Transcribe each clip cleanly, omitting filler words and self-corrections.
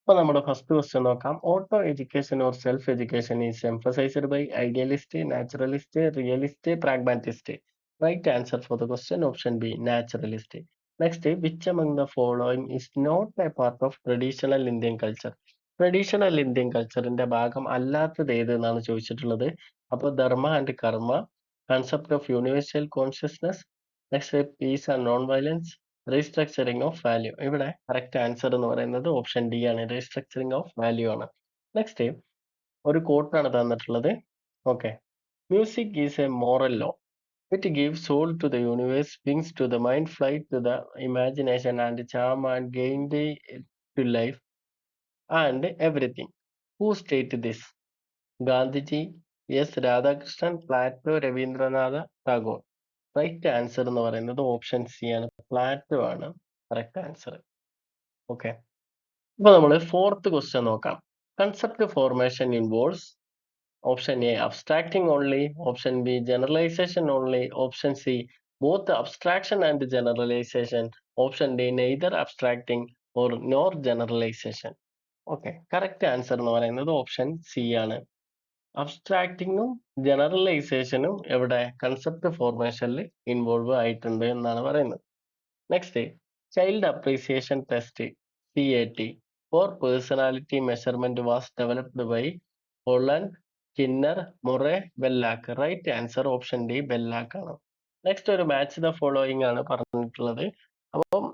അപ്പോൾ നമ്മുടെ first question നോക്കാം. Auto education or self education is emphasised by idealist, naturalist, realist, pragmatist. Right answer for the question option B, naturalist. Next, which among the following is not a part of traditional Indian culture? Traditional Indian കൾച്ചറിന്റെ ഭാഗം അല്ലാത്തത് ഏത് എന്നാണ് ചോദിച്ചിട്ടുള്ളത്. അപ്പോൾ dharma and karma, concept of universal consciousness, next peace and non violence, restructuring of value. ഇവിടെ correct answer എന്ന് പറയുന്നത് ഓപ്ഷൻ ഡി ആണ്, റീസ്ട്രക്ചറിങ് ഓഫ് വാല്യൂ ആണ്. നെക്സ്റ്റ്, ഒരു കോട്ടാണ് തന്നിട്ടുള്ളത്. Okay, music is a moral law. It give soul to the universe, wings to the mind, flight to the imagination and charm and gain the to life and everything. Who state this? Gandhiji, S Radhakrishnan, Plato, Rabindranath Tagore. Right answer എന്ന് പറയുന്നത് option C ആണ്, Plato ആണ് correct answer. Okay, അപ്പൊ നമ്മൾ fourth question നോക്കാം. Concept formation involves option A abstracting only, option B generalisation only, option C both abstraction and generalisation, option D neither abstracting or nor generalisation. Okay, correct answer എന്ന് പറയുന്നത് option C ആണ്. അബ്സ്ട്രാക്ടിങ്ങും ജനറലൈസേഷനും എവിടെ concept ഫോർമേഷനിൽ involve ആയിട്ടുണ്ട് എന്നാണ് പറയുന്നത്. Next, child appreciation test CAT for personality measurement was developed by Holland, Skinner, Murray, Bellac. Right answer option D, Bellac ആണ്. Next, ഒരു match the following ആണ് പറഞ്ഞിട്ടുള്ളത്. അപ്പം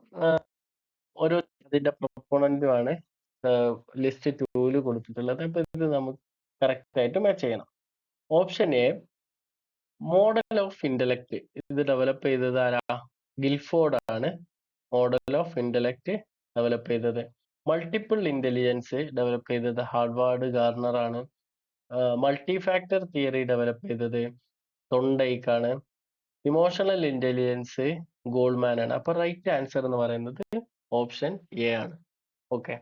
ഒരു ഇതിന്റെ പ്രൊപ്പോണന്റും ആണ് ലിസ്റ്റ് 2 കൊടുത്തിട്ടുള്ളത്. അപ്പൊ ഇത് നമുക്ക് കറക്റ്റ് ആയിട്ട് മാച്ച് ചെയ്യണം. Option A model of intellect, ഇത് ഡെവലപ്പ് ചെയ്തത് ആരാ? ഗിൽഫോർഡ് ആണ് മോഡൽ ഓഫ് ഇന്റലക്ട് ഡെവലപ്പ് ചെയ്തത്. മൾട്ടിപ്പിൾ ഇന്റലിജൻസ് ഡെവലപ്പ് ചെയ്തത് ഹാർവാർഡ് ഗാർണർ ആണ്. മൾട്ടി ഫാക്ടർ തിയറി ഡെവലപ്പ് ചെയ്തത് തൊണ്ടൈക്ക് ആണ്. ഇമോഷണൽ ഇന്റലിജൻസ് ഗോൾഡ്മാൻ ആണ്. അപ്പൊ റൈറ്റ് ആൻസർ എന്ന് പറയുന്നത് ഓപ്ഷൻ എ ആണ്. ഓക്കെ,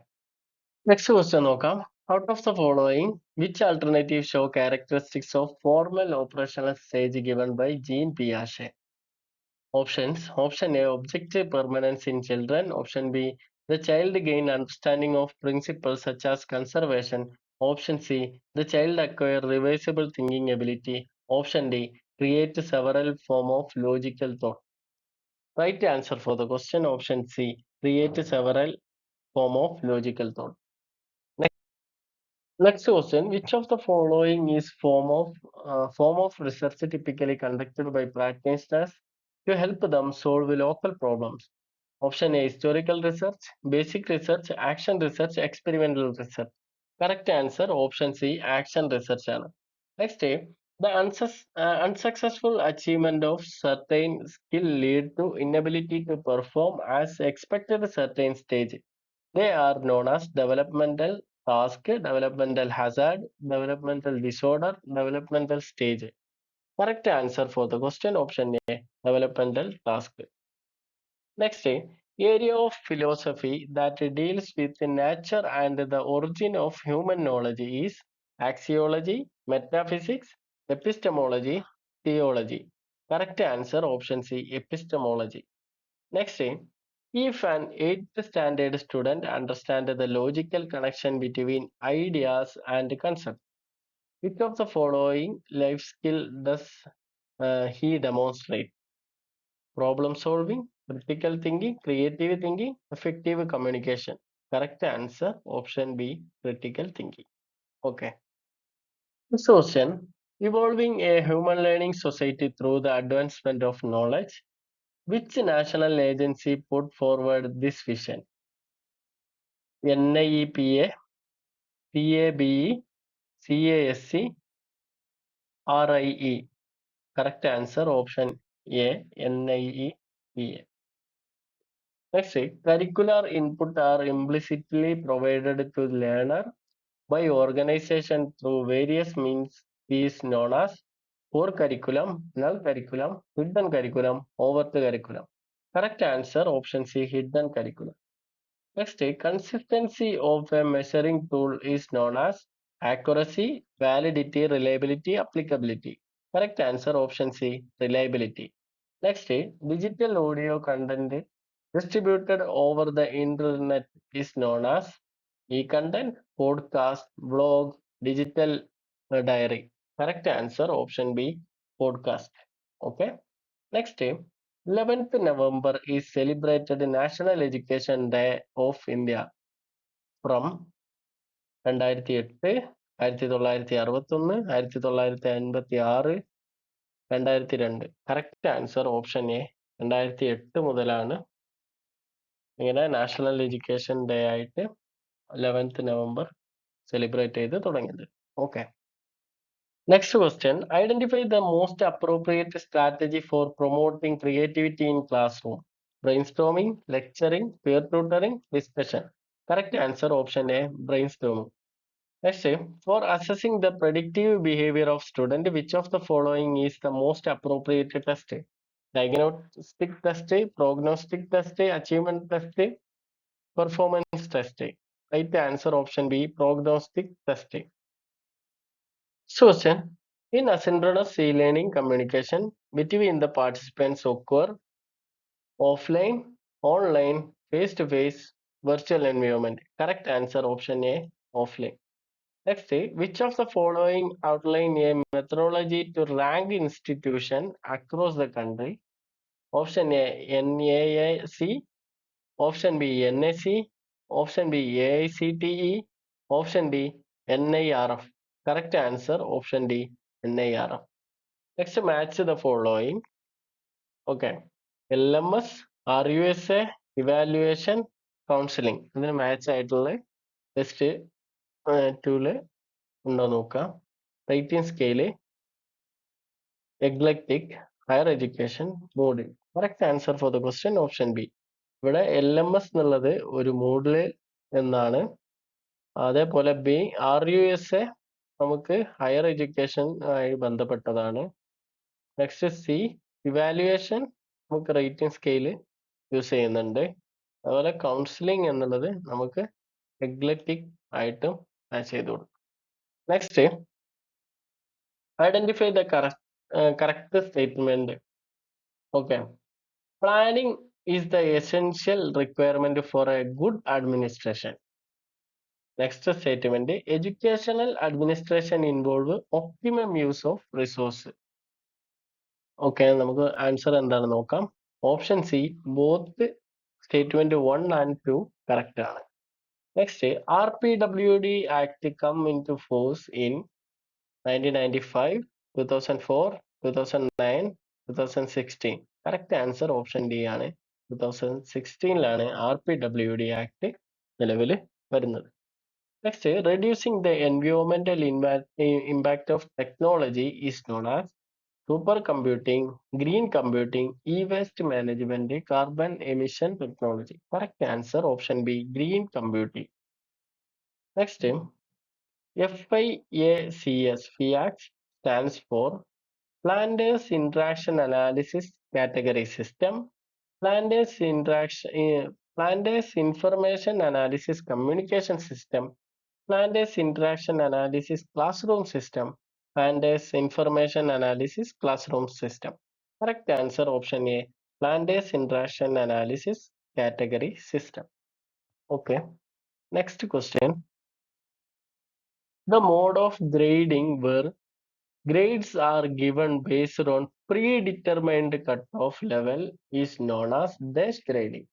നെക്സ്റ്റ് ക്വസ്റ്റ്യൻ നോക്കാം. Out of the following which alternative show characteristics of formal operational stage given by Jean പിയാഷെ? Options. Option A, objective permanence in children. Option B, the child gain understanding of principles such as conservation. Option C, the child acquire reversible thinking ability. Option D, create several form of logical thought. Right answer for the question option C, create several form of logical thought. Next question, which of the following is form of research typically conducted by practitioners to help them solve local problems? Option A, historical research, basic research, action research, experimental research. Correct answer option C, action research ആണ്. Next, the unsuccessful achievement of certain skill lead to inability to perform as expected certain stage. They are known as developmental task, developmental hazard, developmental disorder, developmental stage. Correct answer for the question option A, developmental task. Next, area of philosophy that deals with nature and the origin of human knowledge is axiology, metaphysics, epistemology, theology. Correct answer option C, epistemology. Next, if an 8th standard student understands the logical connection between ideas and concepts, which of the following life skill does he demonstrate? Problem solving, critical thinking, creative thinking, effective communication. Correct answer option B, critical thinking. Okay. Next question. Evolving a human learning society through the advancement of knowledge. Which national agency put forward this vision? NIEPA, PABE, CASC, RIE. Correct answer option A, NIEPA. Next, curricular input are implicitly provided to learner by organization through various means is known as core curriculum, null curriculum, hidden curriculum, overt curriculum. Correct answer option C, hidden curriculum. Next, consistency of a measuring tool is known as accuracy, validity, reliability, applicability. Correct answer option C, reliability. Next, digital audio content distributed over the internet is known as E-content, podcast, blog, digital diary. Correct answer option B, podcast. Okay. Next, 11th November is celebrated National Education Day of India from 2008, 1961, 1956, 2002. Correct answer option A 2008 മുതലാണ് ഇങ്ങനെ national education day ആയിട്ട് 11th November celebrate ചെയ്ത് തുടങ്ങിയത്. Okay. Next question. Identify the most appropriate strategy for promoting creativity in classroom. Brainstorming, lecturing, peer tutoring, discussion. Correct answer option A, brainstorming. Next, for assessing the predictive behavior of student, which of the following is the most appropriate test? Diagnostic test, prognostic test, achievement test, performance test. Right answer option B, prognostic test. So, in asynchronous e-learning, communication between the participants occur offline, online, face-to-face, virtual environment. Correct answer option A, offline. Next, which of the following outline a methodology to rank institution across the country? Option A, NAAC. Option B, NAC. Option B, AICTE. Option D, NIRF. Correct answer option D, NIRF. Next, match the following. Okay. LMS, RUSA, evaluation, counseling. ഇതിന് match ആയിട്ടുള്ള test tool ഉണ്ടോ നോക്കാം. Rating scale, എഗ്ലക്റ്റിക്, higher education, മോഡിൽ. Correct answer for the question option B. ഇവിടെ LMS എന്നുള്ളത് ഒരു മോഡില് എന്നാണ്. അതേപോലെ ബി, RUSA നമുക്ക് ഹയർ എഡ്യൂക്കേഷൻ ആയി ബന്ധപ്പെട്ടതാണ്. നെക്സ്റ്റ് സി, ഇവാലുവേഷൻ നമുക്ക് റേറ്റിംഗ് സ്കെയില് യൂസ് ചെയ്യുന്നുണ്ട്. അതുപോലെ കൗൺസിലിംഗ് എന്നുള്ളത് നമുക്ക് എഗ്ലറ്റിക് ആയിട്ടും മാച്ച് ചെയ്ത് കൊടുക്കും. Next, identify the correct statement. Okay. Planning is the essential requirement for a good administration. Next statement, educational administration involve optimum use of resource. Okay, നമുക്ക് answer എന്താണെന്ന് നോക്കാം. Option C, both statement 1 and 2 correct ആണ്. Next, RPWD act come into force in 1995, 2004, 2009, 2016. Correct answer option D ആണ്. 2016ലാണ് RPWD act നിലവിൽ വരുന്നത്. Next, reducing the എൻവയോൺമെന്റൽ impact of technology is known as super computing, green computing, waste management, carbon emission technology. Correct answer option B, green computing. Next, FIACS stands for Flanders Interaction Analysis Category System, Flanders Information Analysis Communication System, Flanders Interaction Analysis Classroom System, Flanders Information Analysis Classroom System. Correct answer option A, Flanders Interaction Analysis Category System. Okay. Next question. The mode of grading where grades are given based on predetermined cutoff level is known as dash grading.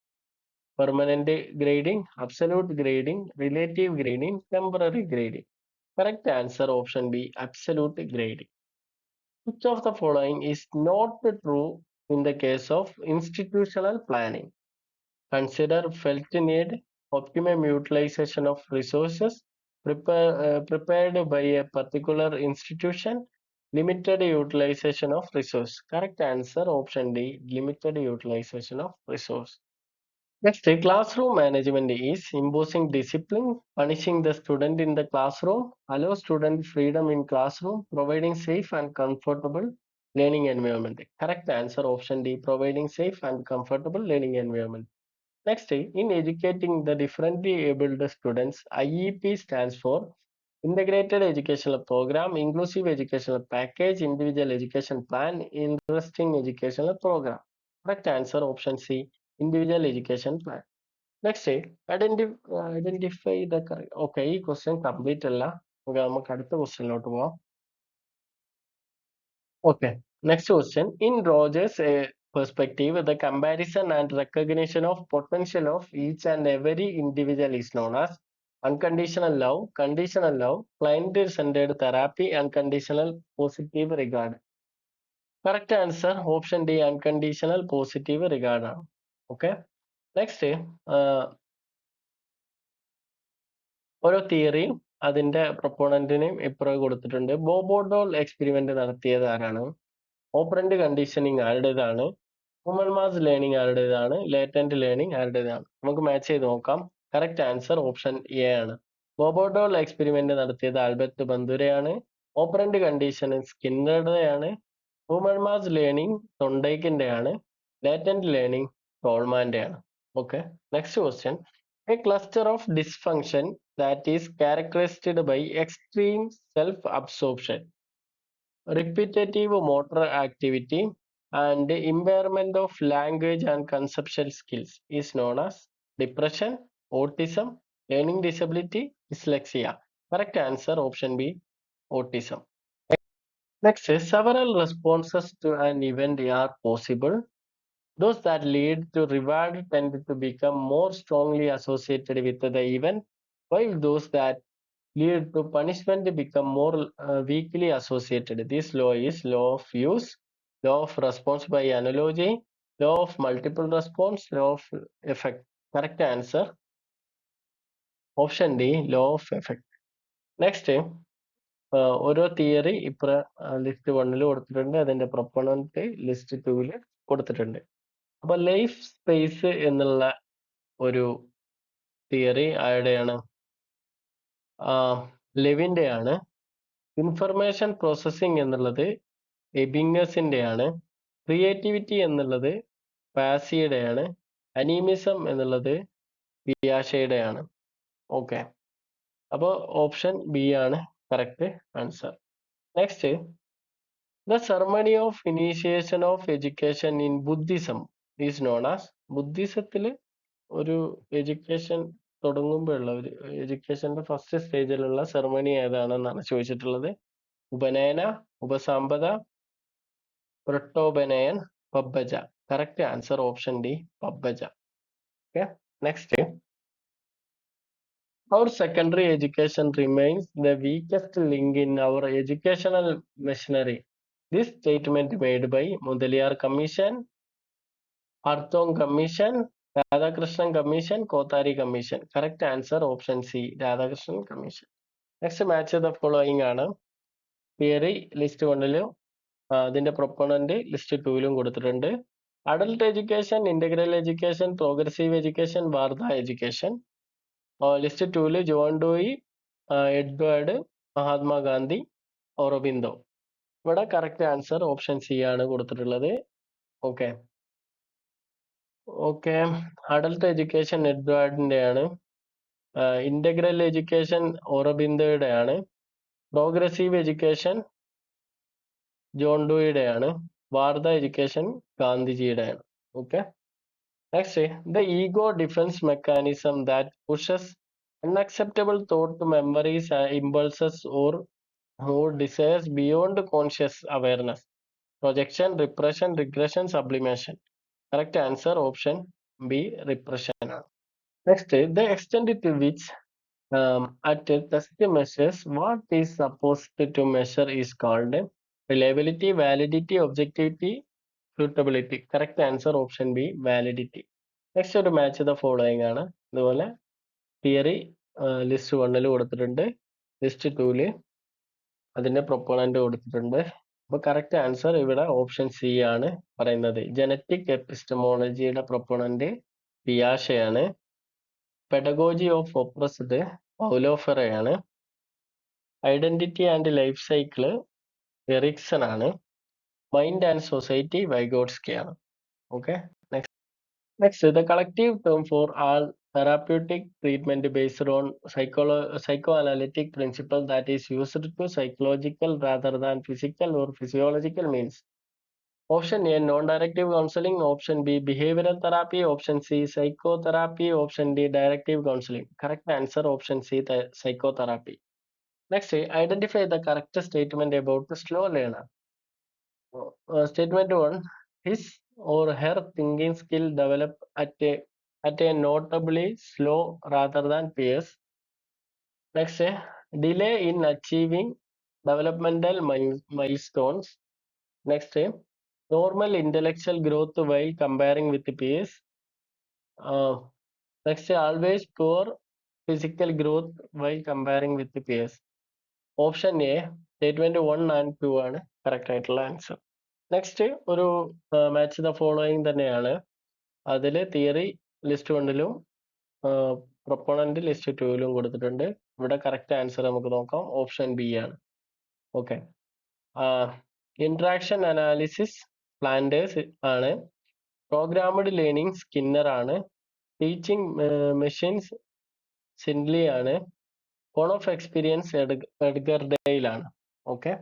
Permanent grading, absolute grading, relative grading, temporary grading. Correct answer option B, absolute grading. Which of the following is not true in the case of institutional planning? Consider felt need, optimum utilization of resources prepared by a particular institution, limited utilization of resource. Correct answer option D, limited utilization of resource. Next, classroom management is imposing discipline, punishing the student in the classroom, allow student freedom in classroom, providing safe and comfortable learning environment. Correct answer option D, providing safe and comfortable learning environment. Next, in educating the differently abled students, IEP stands for Integrated Educational Program, Inclusive Educational Package, Individual Education Plan, Interesting Educational Program. Correct answer option C, Individual Education Plan. Next identify the okay, ഈ question complete അല്ല. നമുക്ക് അടുത്ത ക്വസ്റ്റ്യനിലോട്ട് പോവാം. Okay, next question. In Rogers perspective, the comparison and recognition of potential of each and every individual is known as unconditional love, conditional love, client-centered therapy, unconditional positive regard. Correct answer option D, unconditional positive regard ആണ്. Okay, next ഓരോ തിയറിയും അതിന്റെ പ്രൊപ്പോണന്റിനെയും ഇപ്പുറം കൊടുത്തിട്ടുണ്ട്. Bobo doll experiment നടത്തിയത് ആരാണ്? Operant conditioning ആരുടേതാണ്? Human mass learning ആരുടേതാണ്? Latent learning ആരുടേതാണ്? നമുക്ക് മാച്ച് ചെയ്ത് നോക്കാം. കറക്റ്റ് ആൻസർ ഓപ്ഷൻ എ ആണ്. ബോബോഡോൾ എക്സ്പെരിമെന്റ് നടത്തിയത് ആൽബർട്ട് ബന്ദുരയാണ്. ഓപ്പറന്റ് കണ്ടീഷൻ സ്കിന്നറുടെയാണ്. ഹ്യൂമൻ മാസ് ലേണിംഗ് തൊണ്ടൈക്കിന്റെ ആണ്. ലേറ്റന്റ് ലേണിംഗ് ടോൾമാന്റെ ആണ്. Okay, next question. A cluster of dysfunction that is characterized by extreme self-absorption, repetitive motor activity, and impairment of language and conceptual skills is known as depression, autism, learning disability, dyslexia. Correct answer option B, autism. Next, several responses to an event are possible. Those that lead to reward tend to become more strongly associated with the event, while those that lead to punishment become more weakly associated. This law is law of use, law of response by analogy, law of multiple response, law of effect. Correct answer option D, law of effect. Next, ഓരോ theory ഇപ്പുറ list 1 കൊടുത്തിട്ടുണ്ട്, അതിന്റെ proponent list 2 കൊടുത്തിട്ടുണ്ട്. അപ്പൊ life space എന്നുള്ള ഒരു theory ആരുടെയാണ്? ലെവിന്റെ ആണ്. Information processing എന്നുള്ളത് എബിംഗസിന്റെ ആണ്. ക്രിയേറ്റിവിറ്റി എന്നുള്ളത് പാസിയുടെ ആണ്. അനീമിസം എന്നുള്ളത് പിയാഷയുടെ ആണ്. ഓക്കെ, അപ്പോൾ ഓപ്ഷൻ ബി ആണ് correct answer. Next, the ceremony of initiation of education in Buddhism is known as. ബുദ്ധിസത്തിൽ ഒരു എഡ്യൂക്കേഷൻ തുടങ്ങുമ്പോഴുള്ള ഒരു എഡ്യൂക്കേഷന്റെ ഫസ്റ്റ് സ്റ്റേജിലുള്ള സെറമണി ഏതാണെന്നാണ് ചോദിച്ചിട്ടുള്ളത്. ഉപനയന, ഉപസാമ്പത, പ്രൊട്ടോബനയൻ, Pabbajja. Correct answer option D, Pabbajja. Okay, next. Our secondary education remains the weakest link in our educational machinery. This statement made by Mudaliar Commission, Arthong Commission, Radhakrishnan Commission, Kothari Commission. Correct answer option C, Radhakrishnan Commission. Next, match the following ആണ്. Theory list 1 അതിന്റെ proponent list 2 കൊടുത്തിട്ടുണ്ട്. Adult education, integral education, progressive education, Wardha education. List 2 John Doe, Edward, Mahatma Gandhi, Aurobindo. ഇവിടെ correct answer option C ആണ് കൊടുത്തിട്ടുള്ളത്. Okay, okay. Adult education എഡ്വേർഡിന്റെ ആണ്. Integral education ഓറോബിന്ദോയുടെ ആണ്. Progressive education John ഡോയുടെ ആണ്. Wardha education ഗാന്ധിജിയുടെ ആണ്. Okay, next. The ego defence mechanism that pushes unacceptable thought, memories, impulses, or desires beyond conscious awareness. Projection, repression, regression, sublimation. Correct answer option B, repression. Next, the extent to which at test measures what is supposed to measure is called reliability, validity, objectivity, suitability. Correct answer option B, validity. Next, ഒരു match the following ആണ്. ഇതുപോലെ theory list 1 കൊടുത്തിട്ടുണ്ട്, list 2 അതിന്റെ proponent കൊടുത്തിട്ടുണ്ട്. അപ്പൊ correct answer ഇവിടെ option C ആണ് പറയുന്നത്. ജനറ്റിക് എപ്പിസ്റ്റമോളജിയുടെ പ്രൊപ്പോണന്റ് പിയാഷയാണ്. പെഡഗോജി ഓഫ് ഒപ്രസ്ഡ് പൗലോ ഫെറയാണ്. Identity and life cycle Erikson ആണ്. മൈൻഡ് ആൻഡ് സൊസൈറ്റി വൈഗോട്സ്കി ആണ്. Okay, next the collective term for all therapeutic treatment based on psychoanalytic principle that is used to psychological rather than physical or physiological means. Option A, non-directive counseling. Option B, behavioral therapy. Option C, psychotherapy. Option D, directive counseling. Correct answer, option C, the psychotherapy. Next, identify the correct statement about the slow learner. Statement 1, his or her thinking skill develop at a notably slow rather than peers. Next, delay in achieving developmental milestones. Next, normal intellectual growth while comparing with peers. Uh, Next, always poor physical growth while comparing with peers. Option A, statement 1 and 2 ആണ് correct ആയിട്ടുള്ള answer. Next ഒരു match the following തന്നെയാണ്. അതിൽ theory list 1ലും proponent list 2ലും കൊടുത്തിട്ടുണ്ട്. ഇവിടെ correct answer നമുക്ക് നോക്കാം. Option B ആണ്. ഓക്കെ, ഇന്ററാക്ഷൻ അനാലിസിസ് പ്ലാന്റേഴ്സ് ആണ്. പ്രോഗ്രാംഡ് ലേണിംഗ് സ്കിന്നർ ആണ്. ടീച്ചിങ് മെഷീൻസ് സിൻലി ആണ്. കോൺ ഓഫ് എക്സ്പീരിയൻസ് എഡ്ഗർഡെയിൽ ആണ്. Okay,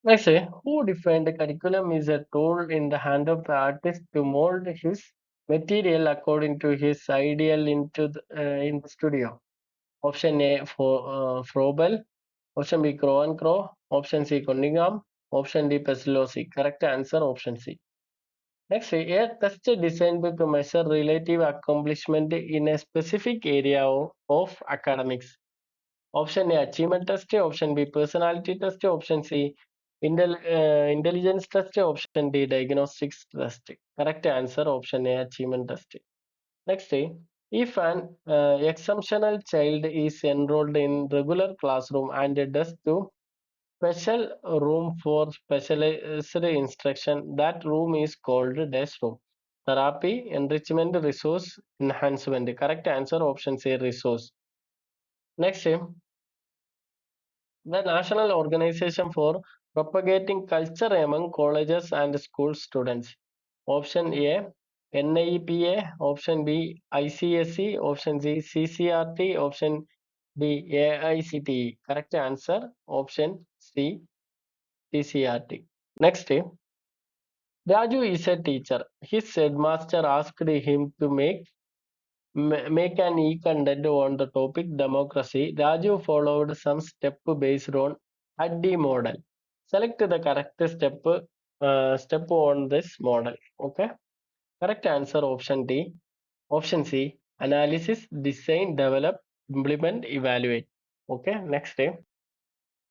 next, who defined the curriculum is a tool in the hand of the artist to mold his material according to his ideal in the studio. Option A, Froebel. Option B, Crow and Crow. Option C, Cunningham. Option D, Pestalozzi. Correct answer, option C. Next, a test designed to measure relative accomplishment in a specific area of academics. Option A, achievement test. Option B, personality test. Option C, intelligence test. Option D, diagnostics test. Correct answer, option A, achievement test. Next, if an exceptional child is enrolled in regular classroom and does to special room for specialized instruction, that room is called desk room. Therapy, enrichment, resource enhancement. Correct answer, option C, resource. Next, the National Organization for Propagating Culture among Colleges and School Students. Option A, NIEPA. Option B, ICSE. Option C, CCRT. Option D, AICTE. Correct answer, option C, CCRT. Next, Raju is a teacher. His headmaster asked him to make an e-content on the topic democracy. Raju followed some step based on ADDI model. Select the correct step on this model. Okay. Correct answer, option D. Option C, analysis, design, develop, implement, evaluate. Okay. Next,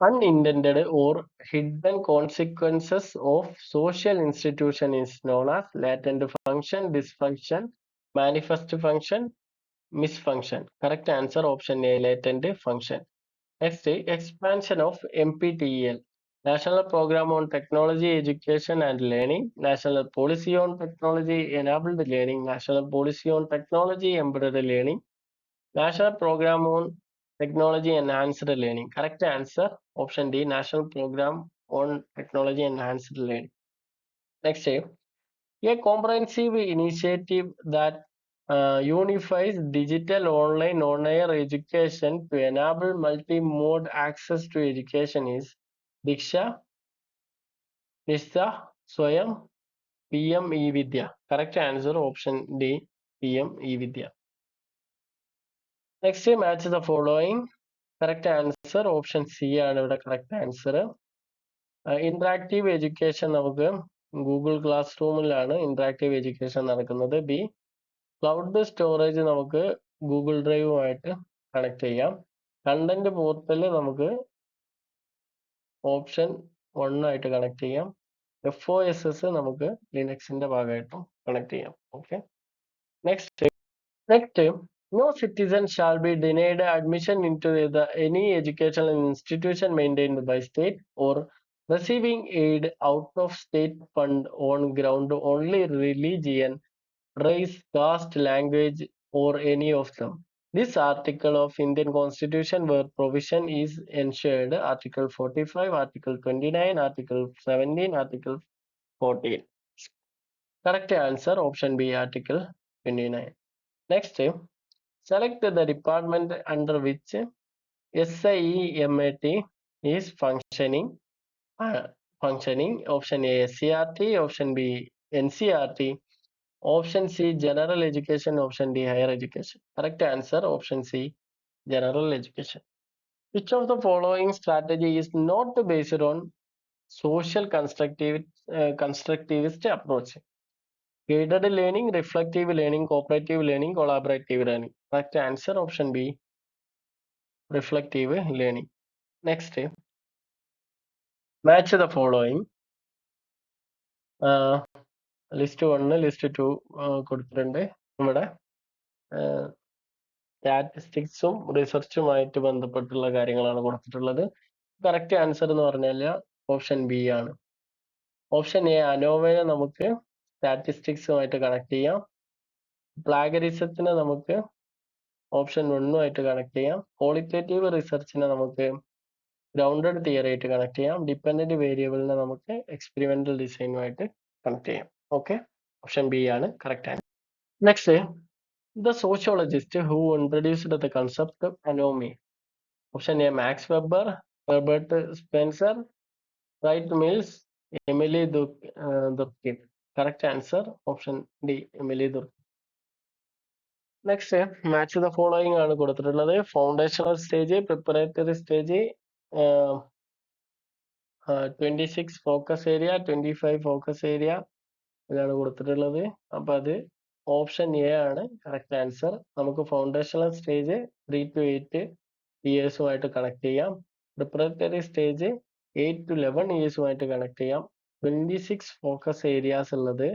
unintended or hidden consequences of social institution is known as latent function, dysfunction, manifest function, misfunction. Correct answer, option A, latent function. Next, expansion of NPTEL, National Program on Technology, Education and Learning, National Policy on Technology Enabled Learning, National Policy on Technology Embedded Learning, National Program on Technology Enhanced Learning. Correct answer, option D, National Program on Technology Enhanced Learning. Next, a comprehensive initiative that unifies digital online on-air education to enable multi-mode access to education is Diksha, Nishta, Swayam, PM E-Vidya. Correct answer, option D, PM E-Vidya. Next, match the following. Correct answer, option C ആണ് ഇവിടെ correct answer. Interactive education നമുക്ക് Google class റൂമിലാണ് interactive education നടക്കുന്നത്. B, cloud storage നമുക്ക് Google ഡ്രൈവുമായിട്ട് connect ചെയ്യാം. Content portal നമുക്ക് option 1 ആയിട്ട് connect ചെയ്യാം. FOSS നമുക്ക് ലിനക്സിന്റെ ഭാഗമായിട്ടും കണക്ട് ചെയ്യാം. Okay, next, no citizen shall be denied admission into any educational institution maintained by state or receiving aid out of state fund on ground only religion, race, caste, language, or any of them. This article of Indian Constitution where provision is ensured. Article 45, Article 29, Article 17, Article 14. Correct answer, option B, Article 29. Next, select the department under which SIEMAT is functioning. functioning. Option A SCRT, option B NCRT, option C general education, option D higher education. Correct answer option C general education. Which of the following strategy is not based on social constructivist approach? Guided learning, reflective learning, cooperative learning, collaborative learning. Correct answer option B reflective learning. Next, match the following. List 1 list 2 കൊടുത്തിട്ടുണ്ട്. ഇവിടെ സ്റ്റാറ്റിസ്റ്റിക്സും റിസർച്ചുമായിട്ട് ബന്ധപ്പെട്ടുള്ള കാര്യങ്ങളാണ് കൊടുത്തിട്ടുള്ളത്. Correct answer എന്ന് പറഞ്ഞാൽ option B ആണ്. Option A അനോവയെ നമുക്ക് സ്റ്റാറ്റിസ്റ്റിക്സുമായിട്ട് connect ചെയ്യാം. പ്ലാഗരിസത്തിനെ നമുക്ക് ഓപ്ഷൻ 1 കണക്ട് ചെയ്യാം. ക്വാളിറ്റേറ്റീവ് റിസർച്ചിനെ നമുക്ക് ഗ്രൗണ്ടഡ് തിയറി ആയിട്ട് കണക്ട് ചെയ്യാം. ഡിപെൻഡന്റ് വേരിയബിളിനെ നമുക്ക് എക്സ്പെരിമെന്റൽ ഡിസൈനുമായിട്ട് കണക്ട് ചെയ്യാം. ഓക്കെ, ഓപ്ഷൻ ബി ആണ് correct answer. Next, the sociologist who introduced the concept of anomy. Option A Max Weber, Herbert Spencer, Wright Mills, Emily Durkheim. Correct answer option D Emily Durkheim. Next, match the following ആണ് കൊടുത്തിട്ടുള്ളത്. Foundational stage, preparatory stage, 26 focus area, 25 focus area ഇതാണ് കൊടുത്തിട്ടുള്ളത്. അപ്പൊ അത് option A ആണ് correct answer. നമുക്ക് foundational stage 3 to 8 ഇയേഴ്സുമായിട്ട് connect ചെയ്യാം. Preparatory stage 8 to 11 ഇയേഴ്സുമായിട്ട് connect ചെയ്യാം. 26 ഫോക്കസ് ഏരിയാസ് ഉള്ളത്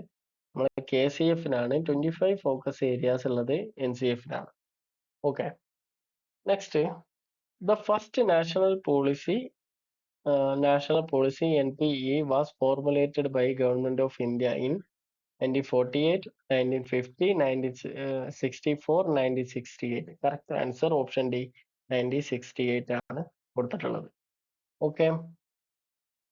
നമ്മളെ KCF-നാണ്. 25 ഫോക്കസ് ഏരിയാസ് ഉള്ളത് NCF-നാണ്. Okay, next, the first national policy NPE was formulated by Government of India in 1948, 1950, 1964, 1968. Correct answer option D 1968 ആണ് കൊടുത്തിട്ടുള്ളത്. Okay,